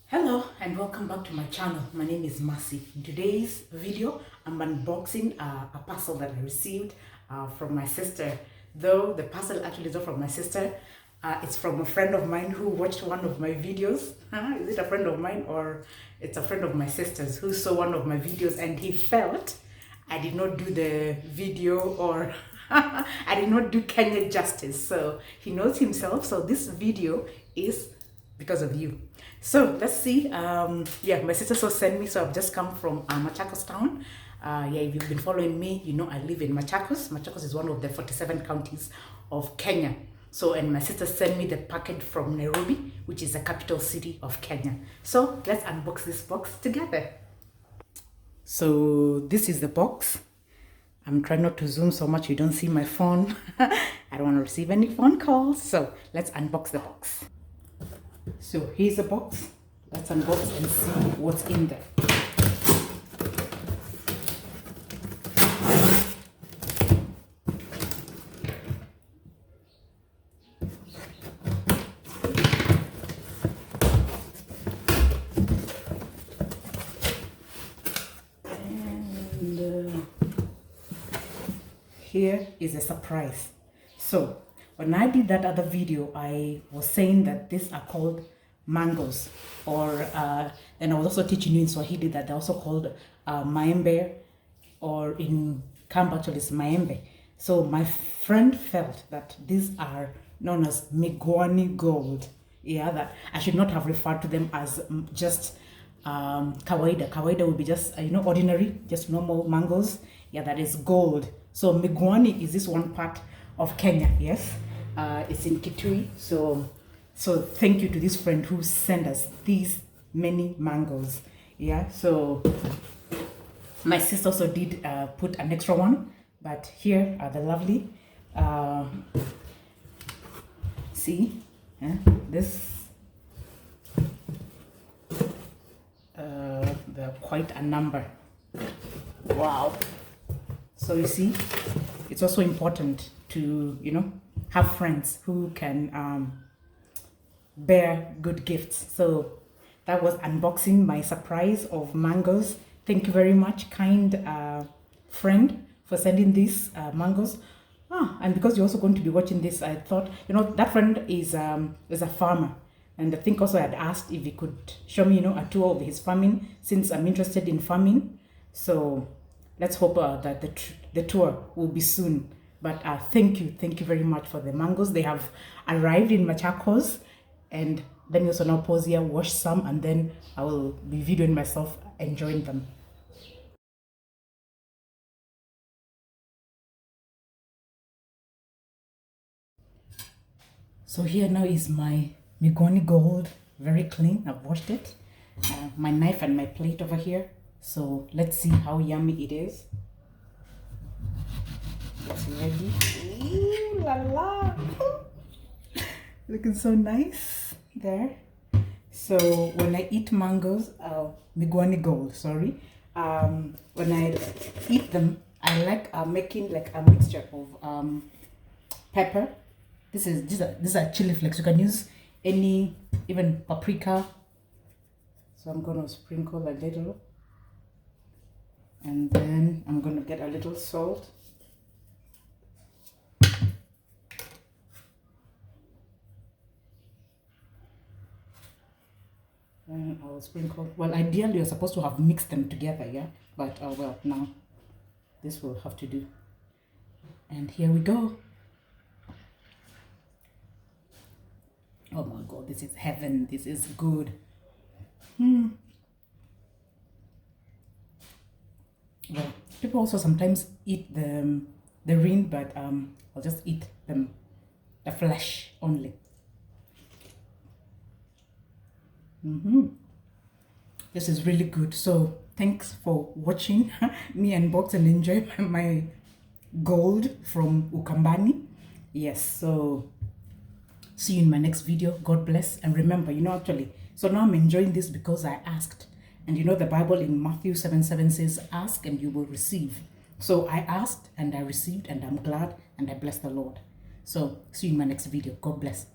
Hello and welcome back to my channel. My name is Mercy. In today's video, I'm unboxing a parcel that I received from my sister. Though the parcel actually is not from my sister, it's from a friend of mine who watched one of my videos. Is it a friend of mine or it's a friend of my sister's who saw one of my videos and he felt I did not do the video or I did not do Kenya justice. So he knows himself. So this video is because of you. So let's see. Yeah, my sister so sent me. So I've just come from Machakos town. Yeah, if you've been following me, you know I live in Machakos. Machakos is one of the 47 counties of Kenya. So, and my sister sent me the packet from Nairobi, which is the capital city of Kenya. So let's unbox this box together. So this is the box. I'm trying not to zoom so much you don't see my phone. I don't want to receive any phone calls. So let's unbox the box. So here's the box. Let's unbox and see what's in there. And here is a surprise. So when I did that other video, I was saying that these are called mangoes, or and I was also teaching you in Swahili that they're also called maembe, or in Kamba actually it's maembe. So my friend felt that these are known as migwani gold. Yeah, that I should not have referred to them as just kawaida. Kawaida would be just ordinary, just normal mangoes. Yeah, that is gold. So migwani is this one part of Kenya. Yes, it's in Kitui. So thank you to this friend who sent us these many mangoes. Yeah, so my sister also did put an extra one, but here are the lovely see this they're quite a number. Wow. So you see, it's also important to have friends who can bear good gifts. So that was unboxing my surprise of mangoes. Thank you very much, kind friend, for sending these mangoes. And because you're also going to be watching this, I thought that friend is a farmer, and I think also I had asked if he could show me a tour of his farming, since I'm interested in farming. So let's hope that the tour will be soon. But thank you very much for the mangoes. They have arrived in Machakos, and let me also now pause here, wash some, and then I will be videoing myself enjoying them. So here now is my Migoni gold, very clean. I've washed it. My knife and my plate over here. So let's see how yummy it is. It's ready. Ooh la la! Looking so nice there. So when I eat mangoes, Migwani gold, sorry. When I eat them, I like making like a mixture of pepper. These are chili flakes. You can use any, even paprika. So I'm gonna sprinkle a little, and then I'm gonna get a little salt. And I'll sprinkle. Well, ideally you're supposed to have mixed them together, yeah. But well, now this will have to do. And here we go. Oh my God, this is heaven. This is good. Well, people also sometimes eat the rind, but I'll just eat the flesh only. This is really good. So thanks for watching me unbox and enjoy my gold from Ukambani. Yes, so see you in my next video. God bless. And remember, actually, so now I'm enjoying this because I asked. And the Bible in Matthew 7:7 says, ask and you will receive. So I asked and I received, and I'm glad, and I bless the Lord. So see you in my next video. God bless.